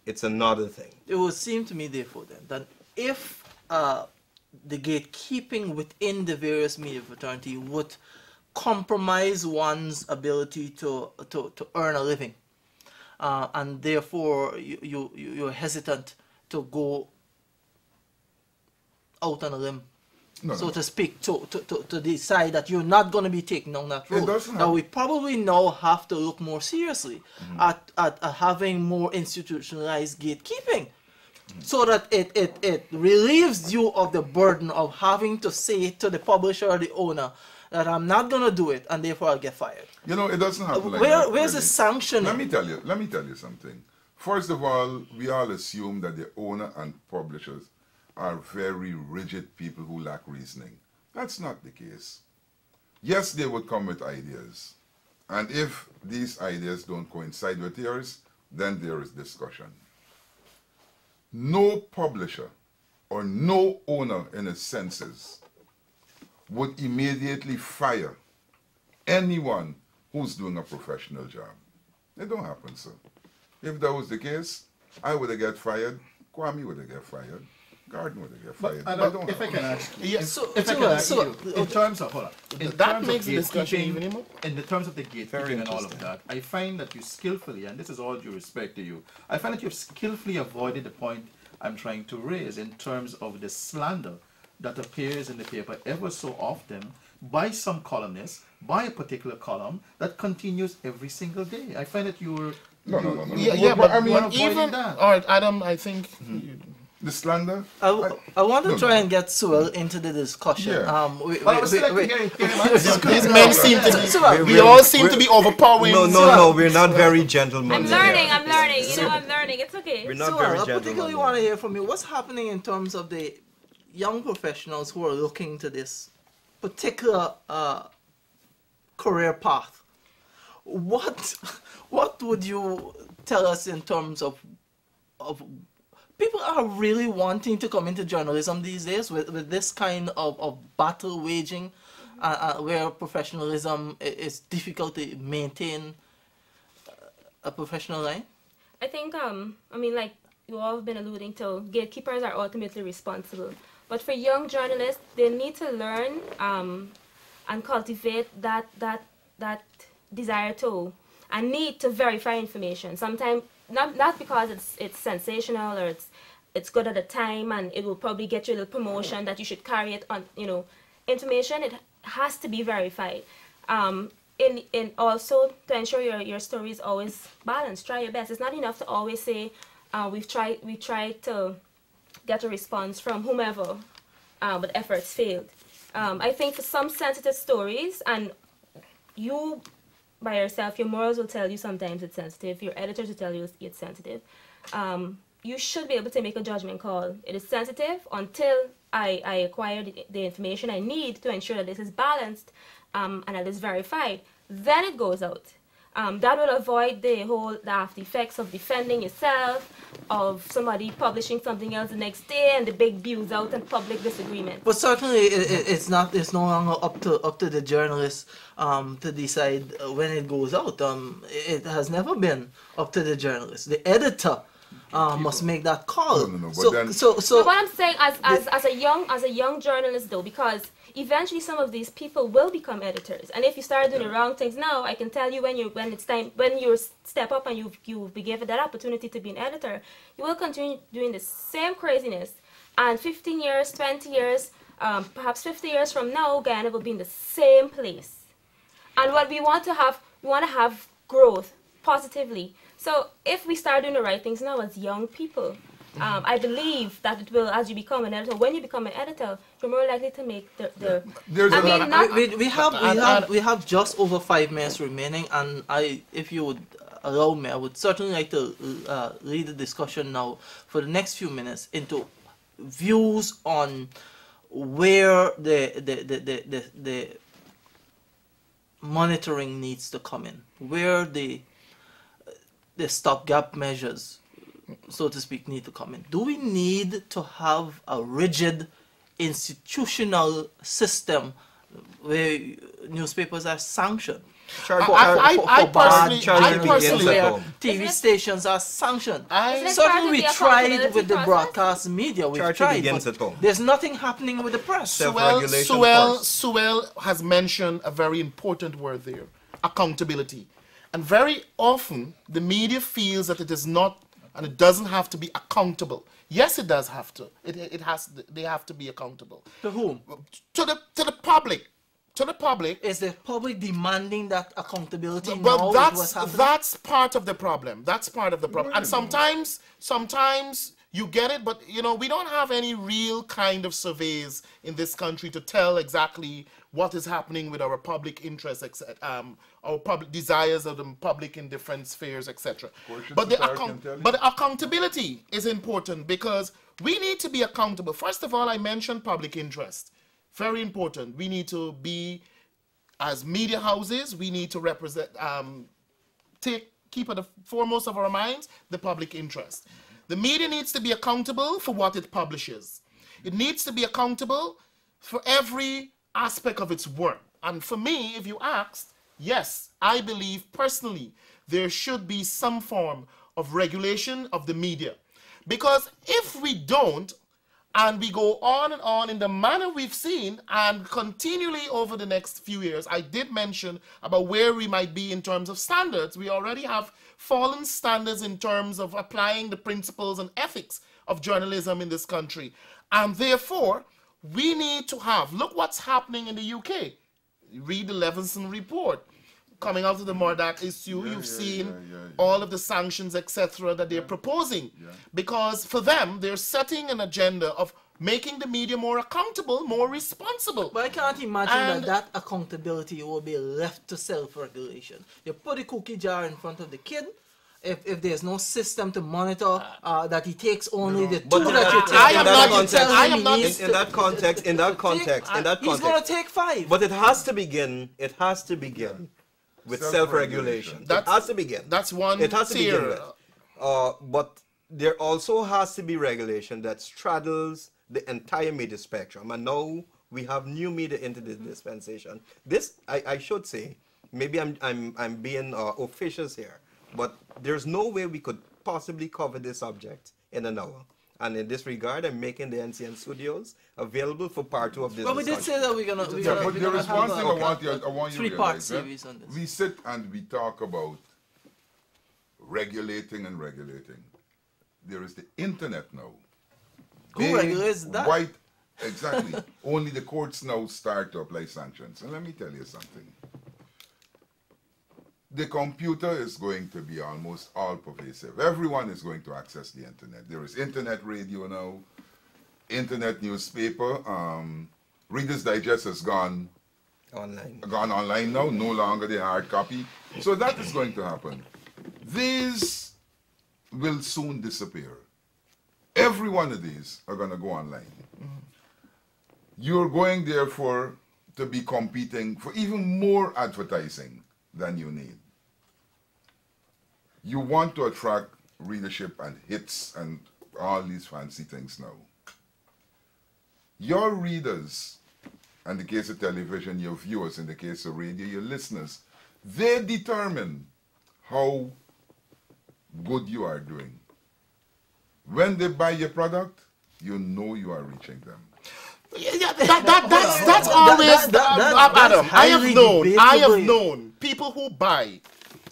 it's another thing. It would seem to me, therefore, then, that if the gatekeeping within the various media fraternity would compromise one's ability to earn a living, and therefore you're hesitant to go out on a limb, to speak, to decide that you're not going to be taking on that road. Now we probably now have to look more seriously at having more institutionalized gatekeeping, so that it relieves you of the burden of having to say to the publisher or the owner that I'm not going to do it, and therefore I'll get fired. It doesn't happen like that. Where's the sanction? Let me tell you something. First of all, we all assume that the owner and publishers are very rigid people who lack reasoning. That's not the case. Yes, they would come with ideas. And if these ideas don't coincide with yours, then there is discussion. No publisher or no owner in his senses would immediately fire anyone who's doing a professional job. It don't happen, sir. If that was the case, I would have got fired, Kwame would have got fired, Garden would have got fired. But if I can ask you, Yes. in terms of, hold on, in That terms makes of the discussion gatekeeping, even more. in the terms of the gatekeeping and all of that, I find that you skillfully, and this is all due respect to you, I find that you've skillfully avoided the point I'm trying to raise in terms of the slander that appears in the paper ever so often by some columnists, by a particular column that continues every single day. I find that No. Yeah, but I mean, even that. all right, Adam, I think The slander? I want to No, try no. and get Suelle into the discussion. Yeah. These men seem to be, Suelle, we all seem to be overpowering. No, we're not very gentlemen. I'm learning. You know, I'm learning. It's okay. We're not Suelle, very I gentlemen. particularly want to hear from you. What's happening in terms of the young professionals who are looking to this particular career path? What would you tell us in terms of people are really wanting to come into journalism these days with this kind of battle waging where professionalism is difficult to maintain a professional line? I think, I mean, like you all have been alluding to, gatekeepers are ultimately responsible. But for young journalists, they need to learn and cultivate that desire to and need to verify information. Sometimes not because it's sensational or it's good at the time and it will probably get you a little promotion that you should carry it on, you know, information. It has to be verified. In also to ensure your story is always balanced. Try your best. It's not enough to always say we tried to get a response from whomever, but efforts failed. I think for some sensitive stories, and you by yourself, your morals will tell you sometimes it's sensitive, your editors will tell you it's sensitive. You should be able to make a judgment call. It is sensitive until I acquire the information I need to ensure that this is balanced and that it's verified. Then it goes out. That will avoid the after effects of defending yourself, of somebody publishing something else the next day, and the big views out and public disagreement. But certainly, it's no longer up to the journalist to decide when it goes out. It has never been up to the journalist. The editor must make that call. No, So what I'm saying, as a young journalist though, because eventually some of these people will become editors, and if you start doing the wrong things now, I can tell you when you step up and you be given that opportunity to be an editor, you will continue doing the same craziness, and 15 years, 20 years, perhaps 50 years from now, Guyana will be in the same place. And what we want to have growth positively. So if we start doing the right things now as young people, I believe that it will, as you become an editor, when you become an editor, you're more likely to make we have just over 5 minutes remaining, and if you would allow me, I would certainly like to lead the discussion now for the next few minutes into views on where the monitoring needs to come in, where the stopgap measures, so to speak, need to come in. Do we need to have a rigid institutional system where newspapers are sanctioned? I personally, where TV stations are sanctioned. Certainly we tried with the broadcast media, we've tried, but there's nothing happening with the press. Suelle has mentioned a very important word there, accountability. And very often, the media feels that it is not, and it doesn't have to be accountable. Yes, it does have to. They have to be accountable. To whom? To the public. To the public. Is the public demanding that accountability well, now? That's part of the problem. That's part of the problem. And sometimes you get it, but you know, we don't have any real kind of surveys in this country to tell exactly what is happening with our public interests, our public desires of the public in different spheres, etc. But the accountability is important because we need to be accountable. First of all, I mentioned public interest. Very important. We need to be, as media houses, we need to represent, keep at the foremost of our minds the public interest. The media needs to be accountable for what it publishes. It needs to be accountable for every aspect of its work. And for me, if you asked, yes, I believe personally there should be some form of regulation of the media. Because if we don't, and we go on and on in the manner we've seen and continually over the next few years, I did mention about where we might be in terms of standards. We already have fallen standards in terms of applying the principles and ethics of journalism in this country. And therefore, we need to have, look what's happening in the UK. Read the Levinson report. coming out of the Murdoch issue, you've seen all of the sanctions, etc., that they're proposing. Because for them, they're setting an agenda of making the media more accountable, more responsible. But I can't imagine that accountability will be left to self-regulation. You put the cookie jar in front of the kid. If there's no system to monitor that he takes only the two that you take, in that context, he's going to take 5. But it has to begin with self-regulation. It has to begin. That's one It has to begin tier. with. But there also has to be regulation that straddles the entire media spectrum. And now we have new media into this dispensation. This, I should say, maybe I'm being officious here, but there's no way we could possibly cover this subject in an hour. And in this regard, I'm making the NCN studios available for part 2 of this. Well, we did say that we're gonna. But there is one thing I want you to realize. 3-part series on this. We sit and we talk about regulating and regulating. There is the internet now. Who regulates that? Exactly. Only the courts now start to apply sanctions. And let me tell you something. The computer is going to be almost all pervasive. Everyone is going to access the internet. There is internet radio now, internet newspaper. Reader's Digest has gone online now, no longer the hard copy. So that is going to happen. These will soon disappear. Every one of these are going to go online. You're going, therefore, to be competing for even more advertising than you need. You want to attract readership and hits and all these fancy things now. Your readers, in the case of television, your viewers, in the case of radio, your listeners, they determine how good you are doing. When they buy your product, you know you are reaching them. That's always Adam. I have known people who buy.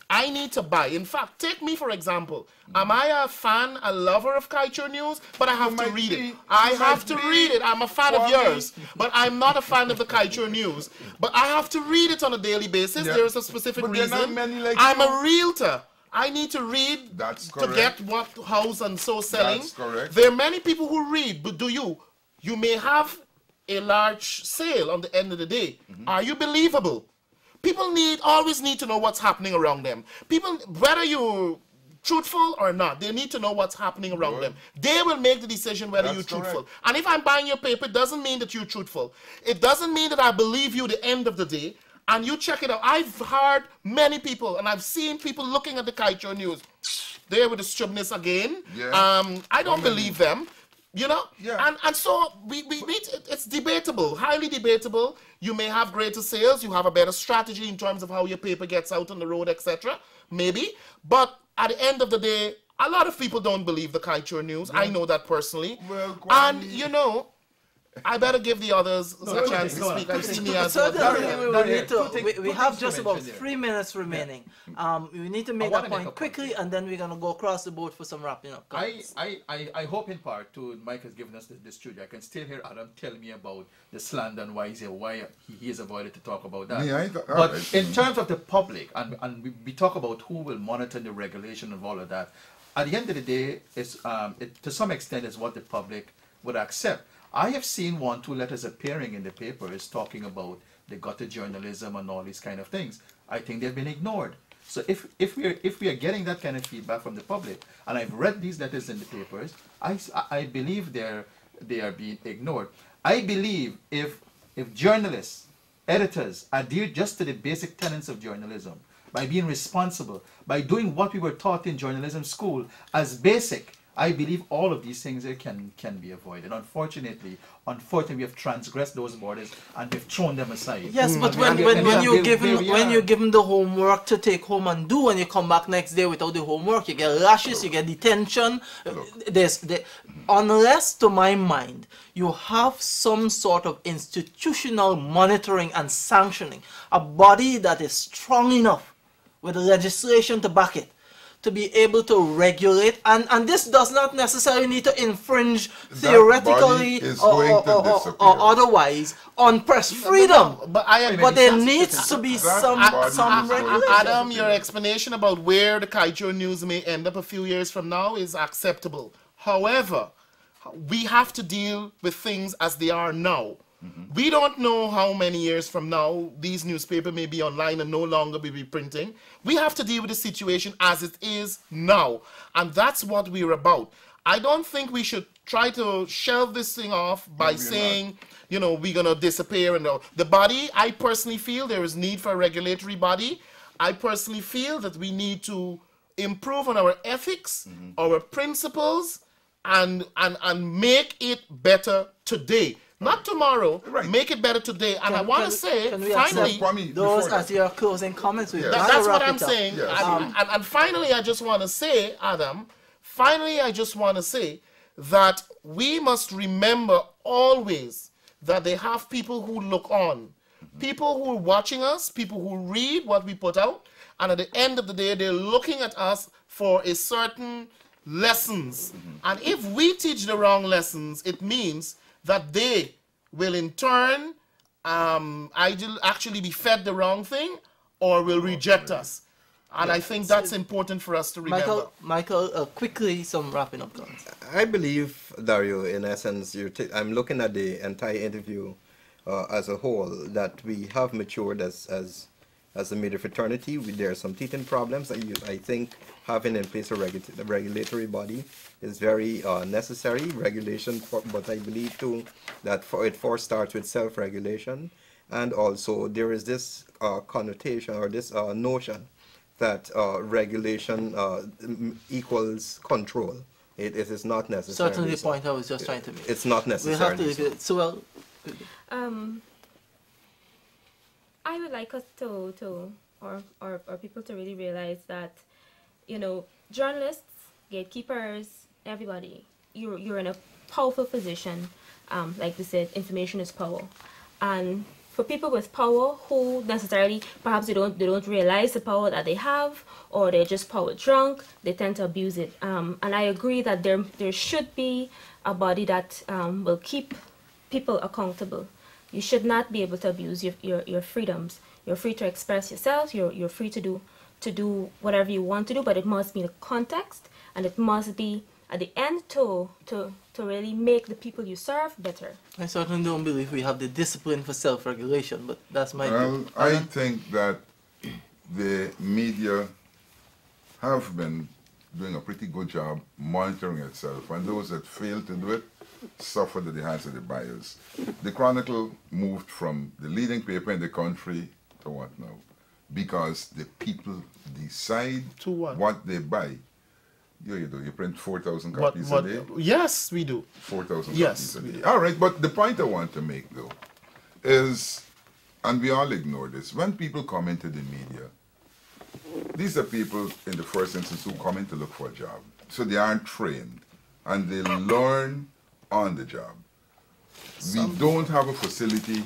I need to buy. In fact, take me for example. Am I a fan, a lover of Kaieteur News? But I have to read it. I have to read it. I'm a fan of yours, but I'm not a fan of the Kaieteur News. But I have to read it on a daily basis. There is a specific reason. I'm a realtor. I need to read to get what house and so selling. That's correct. There are many people who read, but do you? You may have a large sale on the end of the day. Are you believable? People always need to know what's happening around them. People, whether you're truthful or not, they need to know what's happening around them. They will make the decision whether you're truthful. And if I'm buying your paper, it doesn't mean that you're truthful. It doesn't mean that I believe you the end of the day. And you check it out. I've heard many people, and I've seen people looking at the Kaieteur News. There with the stubbornness again. I don't believe them. You know? And so we need, it's debatable, highly debatable. You may have greater sales, you have a better strategy in terms of how your paper gets out on the road, etc. Maybe. But at the end of the day, a lot of people don't believe the Kaieteur News. I know that personally. Well, and you know, I better give the others a chance to speak. I've seen Neaz. We have just about 3 minutes remaining. We need to make that point quickly, and then we're going to go across the board for some wrapping up. I hope in part, too, Mike has given us this studio. I can still hear Adam tell me about the slander and why he has avoided to talk about that. But in terms of the public, and we talk about who will monitor the regulation of all of that, at the end of the day, to some extent, is what the public would accept. I have seen 1-2 letters appearing in the papers talking about the gutter journalism and all these kind of things. I think they've been ignored. So if we are getting that kind of feedback from the public, and I've read these letters in the papers, I believe they are being ignored. I believe if journalists, editors adhere just to the basic tenets of journalism, by being responsible, by doing what we were taught in journalism school as basic, I believe all of these things can be avoided. Unfortunately, we have transgressed those borders and we've thrown them aside. Yes, but when you give them the homework to take home and do, and you come back next day without the homework, you get lashes, you get detention. Unless, to my mind, you have some sort of institutional monitoring and sanctioning, a body that is strong enough with legislation to back it, to be able to regulate, and this does not necessarily need to infringe theoretically or otherwise on press freedom. But there needs to be some regulation. Adam, your explanation about where the Kaieteur news may end up a few years from now is acceptable. However, we have to deal with things as they are now. We don't know how many years from now these newspapers may be online and no longer be printing. We have to deal with the situation as it is now. And that's what we're about. I don't think we should try to shelve this thing off by saying, you know, we're going to disappear. And the body, I personally feel there is need for a regulatory body. I personally feel that we need to improve on our ethics, our principles, and make it better today. Not tomorrow, make it better today. And I want to say, finally, those as your closing comments. That's what I'm saying. Yes. And finally, I just want to say, Adam, that we must remember always that they have people who look on, people who are watching us, people who read what we put out, and at the end of the day, they're looking at us for a certain lessons. And if we teach the wrong lessons, it means that they will in turn actually be fed the wrong thing or will reject us. And I think that's important for us to remember. Michael, quickly some wrapping up comments. I believe, Dario, in essence, I'm looking at the entire interview as a whole, that we have matured as a media fraternity. There are some teething problems. I think having in place a regulatory body is very necessary, but I believe too that it first starts with self-regulation, and also there is this connotation or this notion that regulation equals control. It is not necessary. Certainly the point I was just trying to make. It's not necessary. We have to leave it. Suelle. I would like us or people to really realize that, you know, journalists, gatekeepers, everybody, you're in a powerful position. Like they said, information is power. And for people with power who necessarily, perhaps they don't realize the power that they have, or they're just power drunk, they tend to abuse it. And I agree that there should be a body that will keep people accountable. You should not be able to abuse your freedoms. You're free to express yourself. You're free to do whatever you want to do, but it must be in a context, and it must be at the end to really make the people you serve better. I certainly don't believe we have the discipline for self-regulation, but that's my view. I think that the media have been doing a pretty good job monitoring itself, and those that fail to do it suffered at the hands of the buyers. The Chronicle moved from the leading paper in the country to what now? Because the people decide to what they buy. You do. You print 4,000 copies a day? Yes, we do. 4,000 copies a day. All right, but the point I want to make, though, is, and we all ignore this, when people come into the media, these are people, in the first instance, who come in to look for a job. So they aren't trained, and they learn on the job. We don't have a facility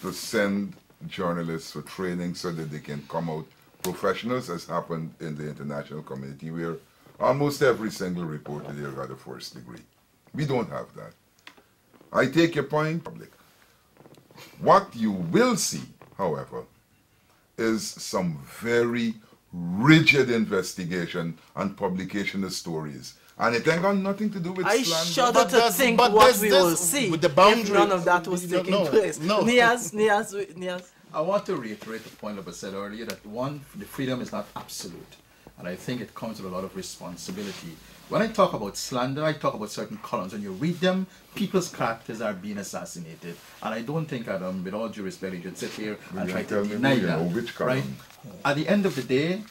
to send journalists for training so that they can come out professionals, as happened in the international community, where almost every single reporter there got a first degree. We don't have that. I take your point, public. What you will see, however, is some very rigid investigation and publication of stories. And it ain't got nothing to do with slander. I shudder to think what we will see with the boundary, if none of that was taking place. Neaz. I want to reiterate the point that was said earlier, that one, the freedom is not absolute. And I think it comes with a lot of responsibility. When I talk about slander, I talk about certain columns. When you read them, people's characters are being assassinated. And I don't think, Adam, with all due respect, you should sit here and try to deny that. Right? At the end of the day,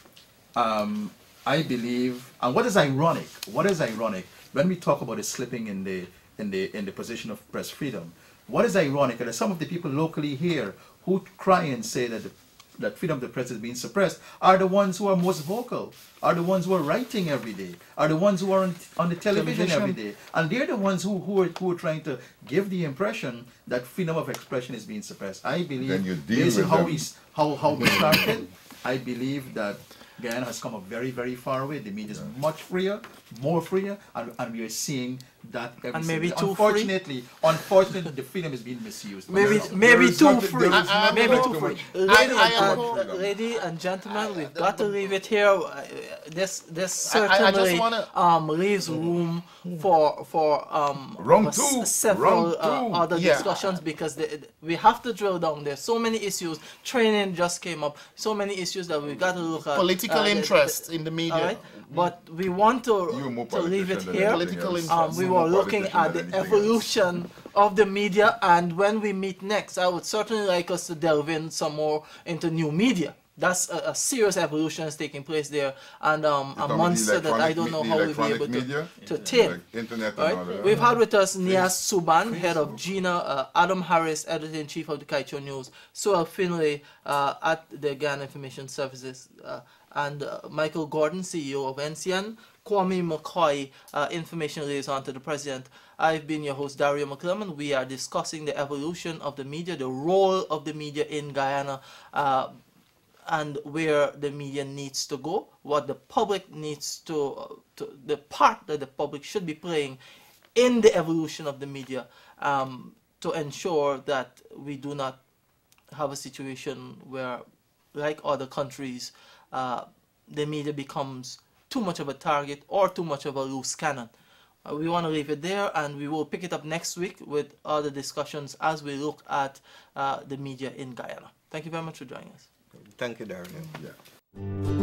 I believe, and what is ironic, when we talk about it slipping in the position of press freedom, what is ironic is that some of the people locally here who cry and say that freedom of the press is being suppressed are the ones who are most vocal, are the ones who are writing every day, are the ones who are on the television every day. And they're the ones who are trying to give the impression that freedom of expression is being suppressed. I believe, based on how we started, I believe that Guyana has come a very, very far away. The media is much freer, more freer, and we are seeing that every And maybe single too day. free. Unfortunately, the freedom is being misused. Maybe There too is free. nothing Maybe like too too free. much. Ladies and gentlemen, we've got to leave it here. This I just certainly leaves room for Round two. several Round two. other Yeah. discussions, because we have to drill down. There's so many issues. Training just came up. So many issues that we've got to look at. Political interest in the media. All right, but we want You're more to leave it politician than here. anything Political else. interest. We You're were more looking politician at the than anything else. evolution of the media, and when we meet next, I would certainly like us to delve in some more into new media. That's a serious evolution that's taking place there, and a monster that I don't know how we'll be able to tame. Like internet and Right? all that. We've had with us Neaz Subhan, head of GINA, Adam Harris, editor-in-chief of the Kaieteur News, Suelle Findlay at the Guyana Information Services, and Michael Gordon, CEO of NCN, Kwame McCoy, information liaison to the president. I've been your host, Dario McClellan. We are discussing the evolution of the media, the role of the media in Guyana, and where the media needs to go, what the public needs to the part that the public should be playing in the evolution of the media, to ensure that we do not have a situation where, like other countries, the media becomes too much of a target or too much of a loose cannon. We want to leave it there, and we will pick it up next week with other discussions as we look at the media in Guyana. Thank you very much for joining us. Thank you, Dario. Yeah.